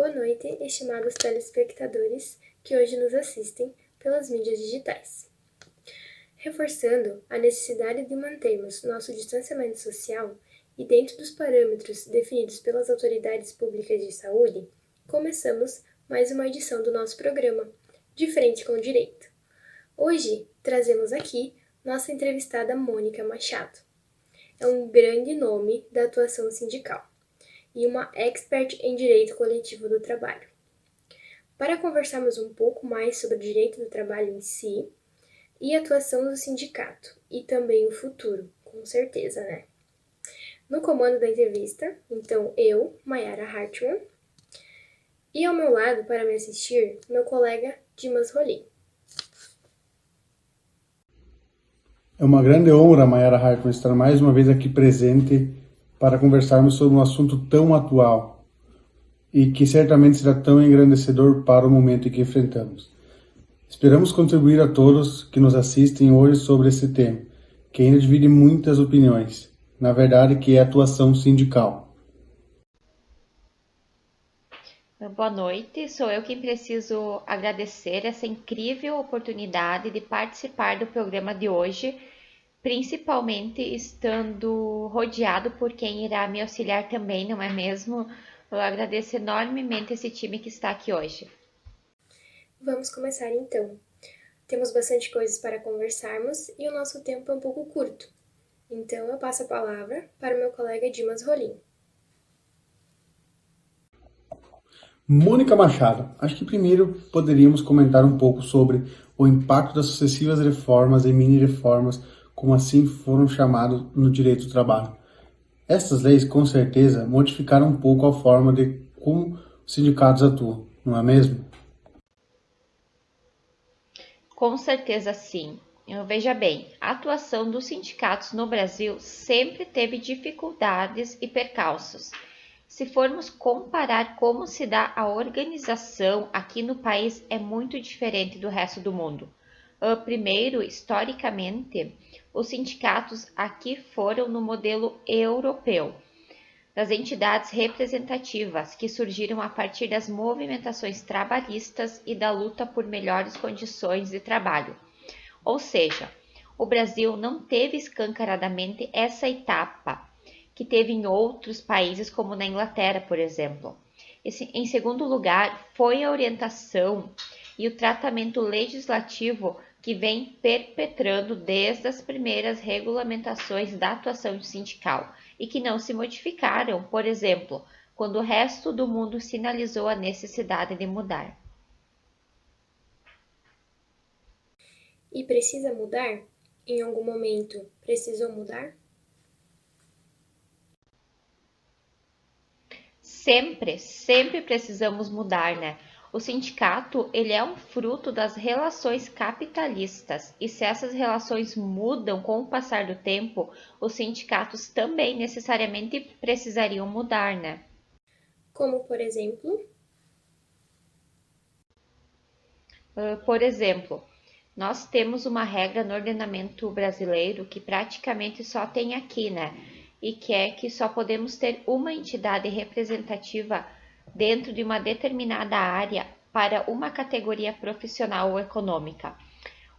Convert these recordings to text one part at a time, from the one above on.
Boa noite, estimados telespectadores que hoje nos assistem pelas mídias digitais. Reforçando a necessidade de mantermos nosso distanciamento social e dentro dos parâmetros definidos pelas autoridades públicas de saúde, começamos mais uma edição do nosso programa, De Frente com o Direito. Hoje, trazemos aqui nossa entrevistada Mônica Machado. É um grande nome da atuação sindical e uma expert em direito coletivo do trabalho. Para conversarmos um pouco mais sobre o direito do trabalho em si e a atuação do sindicato, e também o futuro, com certeza, né? No comando da entrevista, então eu, Mayara Hartmann, e ao meu lado, para me assistir, meu colega Dimas Rolim. É uma grande honra, Mayara Hartmann, estar mais uma vez aqui presente para conversarmos sobre um assunto tão atual e que certamente será tão engrandecedor para o momento em que enfrentamos. Esperamos contribuir a todos que nos assistem hoje sobre esse tema, que ainda divide muitas opiniões, na verdade que é a atuação sindical. Boa noite, sou eu quem preciso agradecer essa incrível oportunidade de participar do programa de hoje, principalmente estando rodeado por quem irá me auxiliar também, não é mesmo? Eu agradeço enormemente esse time que está aqui hoje. Vamos começar então. Temos bastante coisas para conversarmos e o nosso tempo é um pouco curto. Então eu passo a palavra para o meu colega Dimas Rolim. Mônica Machado, acho que primeiro poderíamos comentar um pouco sobre o impacto das sucessivas reformas e mini-reformas, como assim foram chamados no direito do trabalho. Essas leis, com certeza, modificaram um pouco a forma de como os sindicatos atuam, não é mesmo? Com certeza sim. Veja bem, a atuação dos sindicatos no Brasil sempre teve dificuldades e percalços. Se formos comparar como se dá a organização aqui no país, é muito diferente do resto do mundo. Primeiro, historicamente, os sindicatos aqui foram no modelo europeu, das entidades representativas que surgiram a partir das movimentações trabalhistas e da luta por melhores condições de trabalho. Ou seja, o Brasil não teve escancaradamente essa etapa que teve em outros países, como na Inglaterra, por exemplo. Em segundo lugar, foi a orientação e o tratamento legislativo que vem perpetrando desde as primeiras regulamentações da atuação sindical e que não se modificaram, por exemplo, quando o resto do mundo sinalizou a necessidade de mudar. E precisa mudar? Em algum momento, precisou mudar? Sempre precisamos mudar, né? O sindicato, ele é um fruto das relações capitalistas e se essas relações mudam com o passar do tempo, os sindicatos também necessariamente precisariam mudar, né? Como, por exemplo, Por exemplo, nós temos uma regra no ordenamento brasileiro que praticamente só tem aqui, né? E que é que só podemos ter uma entidade representativa dentro de uma determinada área para uma categoria profissional ou econômica.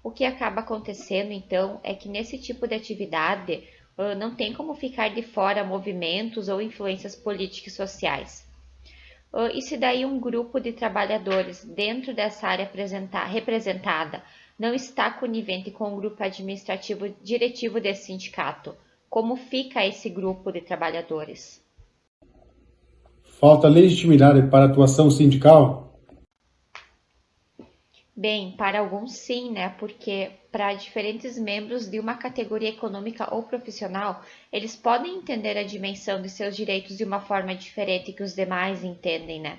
O que acaba acontecendo, então, é que nesse tipo de atividade não tem como ficar de fora movimentos ou influências políticas e sociais. E se daí um grupo de trabalhadores dentro dessa área representada não está conivente com o grupo administrativo diretivo desse sindicato, como fica esse grupo de trabalhadores? Falta legitimidade para a atuação sindical? Bem, para alguns sim, né? Porque para diferentes membros de uma categoria econômica ou profissional, eles podem entender a dimensão de seus direitos de uma forma diferente que os demais entendem, né?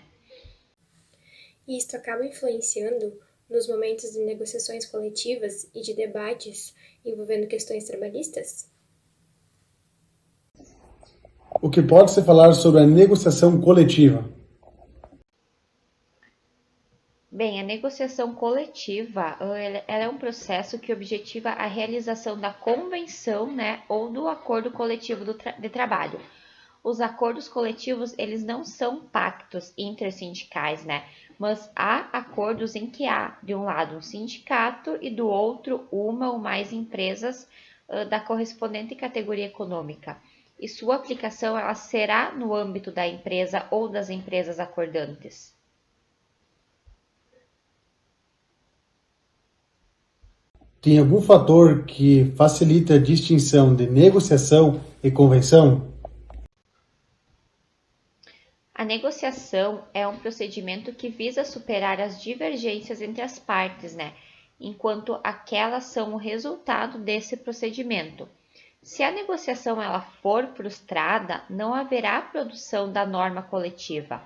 E isto acaba influenciando nos momentos de negociações coletivas e de debates envolvendo questões trabalhistas? O que pode-se falar sobre a negociação coletiva? Bem, a negociação coletiva, ela é um processo que objetiva a realização da convenção, né, ou do acordo coletivo de trabalho. os acordos coletivos, eles não são pactos intersindicais, né? Mas há acordos em que há, de um lado, um sindicato e do outro, uma ou mais empresas da correspondente categoria econômica. E sua aplicação ela será no âmbito da empresa ou das empresas acordantes. Tem algum fator que facilita a distinção de negociação e convenção? A negociação é um procedimento que visa superar as divergências entre as partes, né? Enquanto aquelas são o resultado desse procedimento. Se a negociação ela for frustrada, não haverá produção da norma coletiva.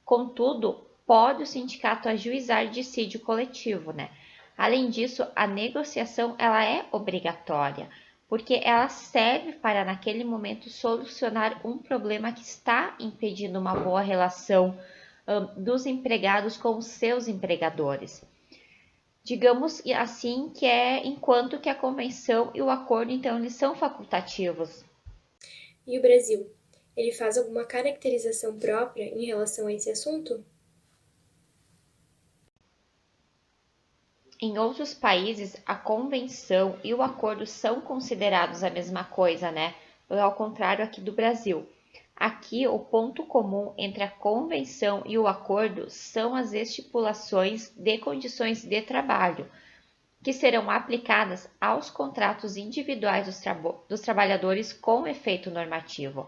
Contudo, pode o sindicato ajuizar dissídio coletivo, né? Além disso, a negociação ela é obrigatória, porque ela serve para naquele momento solucionar um problema que está impedindo uma boa relação dos empregados com os seus empregadores. Digamos assim que é enquanto que a convenção e o acordo então eles são facultativos. E o Brasil? Ele faz alguma caracterização própria em relação a esse assunto? Em outros países, a convenção e o acordo são considerados a mesma coisa, né? Ao contrário aqui do Brasil. Aqui, o ponto comum entre a convenção e o acordo são as estipulações de condições de trabalho, que serão aplicadas aos contratos individuais dos trabalhadores com efeito normativo.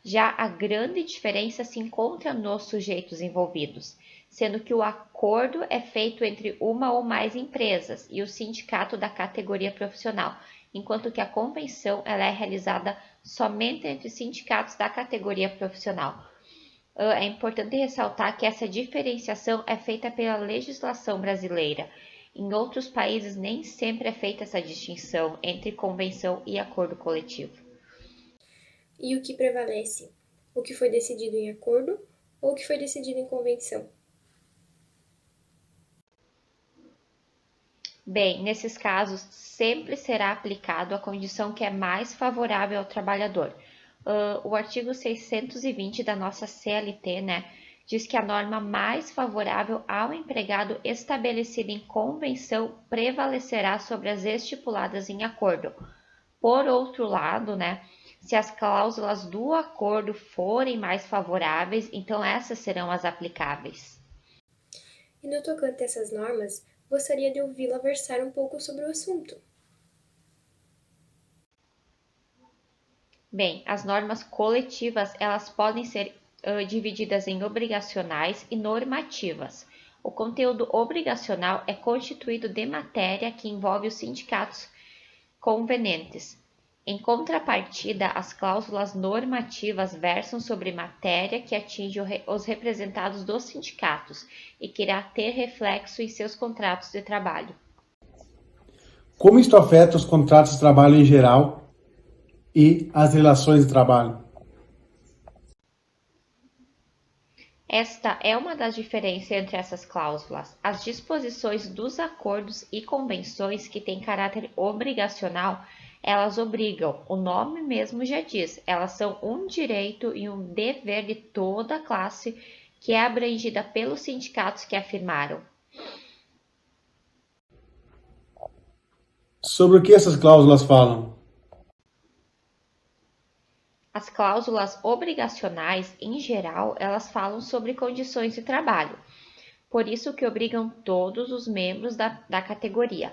Já a grande diferença se encontra nos sujeitos envolvidos, sendo que o acordo é feito entre uma ou mais empresas e o sindicato da categoria profissional, enquanto que a convenção ela é realizada somente entre sindicatos da categoria profissional. É importante ressaltar que essa diferenciação é feita pela legislação brasileira. Em outros países, nem sempre é feita essa distinção entre convenção e acordo coletivo. E o que prevalece? O que foi decidido em acordo ou o que foi decidido em convenção? Bem, nesses casos, sempre será aplicado a condição que é mais favorável ao trabalhador. O artigo 620 da nossa CLT, né, diz que a norma mais favorável ao empregado estabelecida em convenção prevalecerá sobre as estipuladas em acordo. Por outro lado, né, se as cláusulas do acordo forem mais favoráveis, então essas serão as aplicáveis. E no tocante a essas normas, gostaria de ouvi-la versar um pouco sobre o assunto. Bem, as normas coletivas, elas podem ser divididas em obrigacionais e normativas. O conteúdo obrigacional é constituído de matéria que envolve os sindicatos convenientes. Em contrapartida, as cláusulas normativas versam sobre matéria que atinge os representados dos sindicatos e que irá ter reflexo em seus contratos de trabalho. Como isto afeta os contratos de trabalho em geral e as relações de trabalho? Esta é uma das diferenças entre essas cláusulas. As disposições dos acordos e convenções que têm caráter obrigacional, elas obrigam, o nome mesmo já diz, elas são um direito e um dever de toda a classe que é abrangida pelos sindicatos que afirmaram. Sobre o que essas cláusulas falam? As cláusulas obrigacionais, em geral, elas falam sobre condições de trabalho, por isso que obrigam todos os membros da categoria.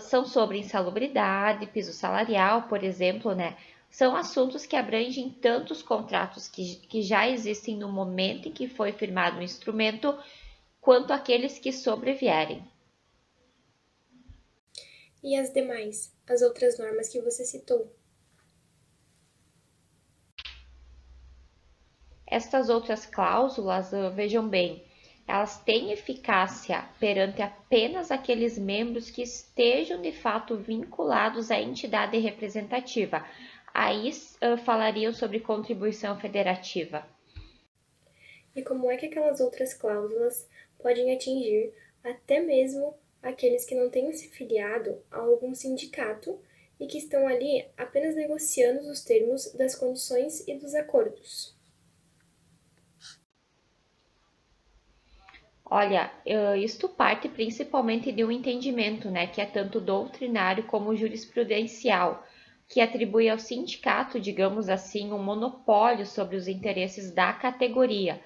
São sobre insalubridade, piso salarial, por exemplo, né? São assuntos que abrangem tanto os contratos que já existem no momento em que foi firmado o instrumento, quanto aqueles que sobrevierem. E as demais, as outras normas que você citou? Estas outras cláusulas, vejam bem, elas têm eficácia perante apenas aqueles membros que estejam de fato vinculados à entidade representativa. Aí falariam sobre contribuição federativa. E como é que aquelas outras cláusulas podem atingir até mesmo aqueles que não tenham se filiado a algum sindicato e que estão ali apenas negociando os termos das condições e dos acordos. Olha, isto parte principalmente de um entendimento, né, que é tanto doutrinário como jurisprudencial, que atribui ao sindicato, digamos assim, um monopólio sobre os interesses da categoria.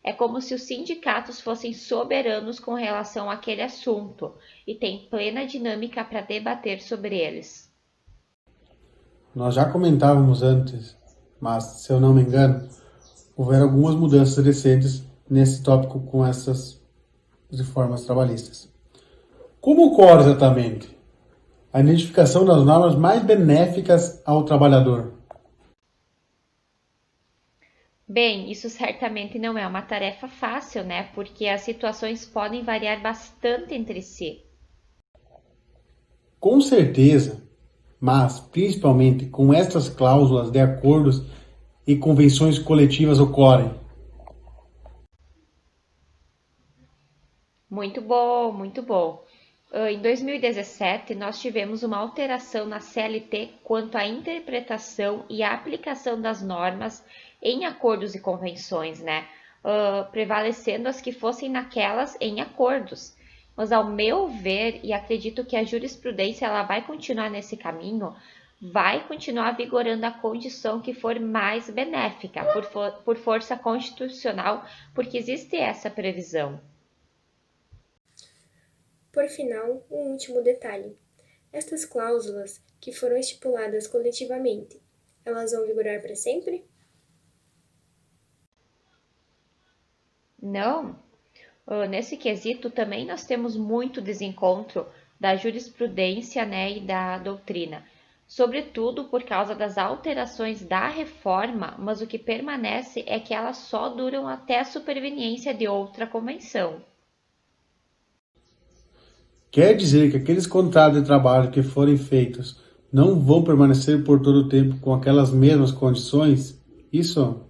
É como se os sindicatos fossem soberanos com relação àquele assunto e têm plena dinâmica para debater sobre eles. Nós já comentávamos antes, mas se eu não me engano, houveram algumas mudanças recentes nesse tópico com essas reformas trabalhistas. Como ocorre exatamente a identificação das normas mais benéficas ao trabalhador? Bem, isso certamente não é uma tarefa fácil, né? Porque as situações podem variar bastante entre si. Com certeza, mas principalmente com estas cláusulas de acordos e convenções coletivas ocorrem. Muito bom, muito bom. Em 2017, nós tivemos uma alteração na CLT quanto à interpretação e à aplicação das normas em acordos e convenções, né? Prevalecendo as que fossem naquelas em acordos. Mas ao meu ver, e acredito que a jurisprudência ela vai continuar nesse caminho, vai continuar vigorando a condição que for mais benéfica, por força constitucional, porque existe essa previsão. Por final, um último detalhe. Estas cláusulas, que foram estipuladas coletivamente, elas vão vigorar para sempre? Não, nesse quesito também nós temos muito desencontro da jurisprudência, né, e da doutrina, sobretudo por causa das alterações da reforma, mas o que permanece é que elas só duram até a superveniência de outra convenção. Quer dizer que aqueles contratos de trabalho que forem feitos não vão permanecer por todo o tempo com aquelas mesmas condições? Isso?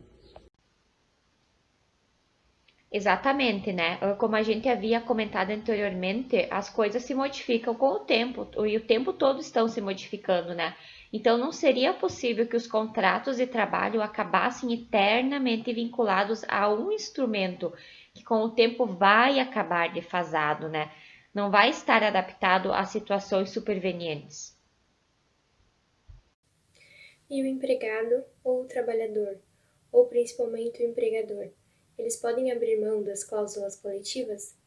Exatamente, né? Como a gente havia comentado anteriormente, as coisas se modificam com o tempo, e o tempo todo estão se modificando, né? Então não seria possível que os contratos de trabalho acabassem eternamente vinculados a um instrumento que com o tempo vai acabar defasado, né? Não vai estar adaptado às situações supervenientes. E o empregado ou o trabalhador, ou principalmente o empregador, eles podem abrir mão das cláusulas coletivas?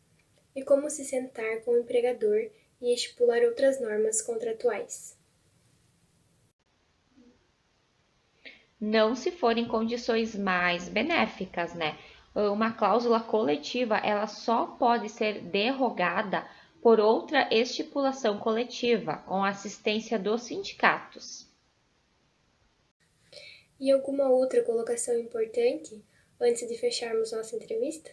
E como se sentar com o empregador e estipular outras normas contratuais? Não se for em condições mais benéficas, né? Uma cláusula coletiva, ela só pode ser derrogada por outra estipulação coletiva, com assistência dos sindicatos. E alguma outra colocação importante antes de fecharmos nossa entrevista?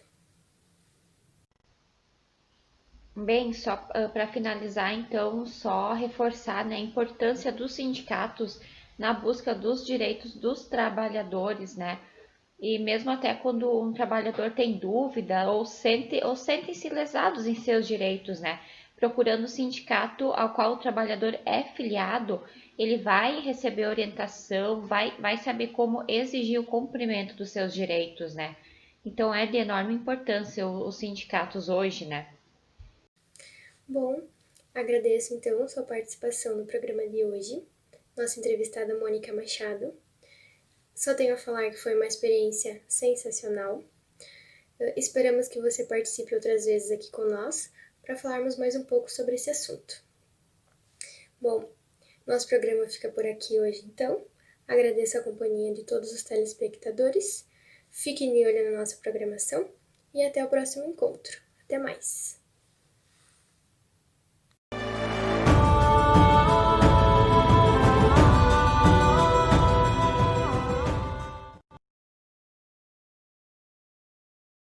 Bem, só para finalizar, então, só reforçar, né, a importância dos sindicatos na busca dos direitos dos trabalhadores, né? E mesmo até quando um trabalhador tem dúvida ou sentem-se lesados em seus direitos, né? Procurando o sindicato ao qual o trabalhador é filiado, ele vai receber orientação, vai saber como exigir o cumprimento dos seus direitos, né? Então é de enorme importância os sindicatos hoje, né? Bom, agradeço então sua participação no programa de hoje, nossa entrevistada Mônica Machado. Só tenho a falar que foi uma experiência sensacional. Esperamos que você participe outras vezes aqui com nós para falarmos mais um pouco sobre esse assunto. Bom, nosso programa fica por aqui hoje então. Agradeço a companhia de todos os telespectadores. Fiquem de olho na nossa programação e até o próximo encontro. Até mais!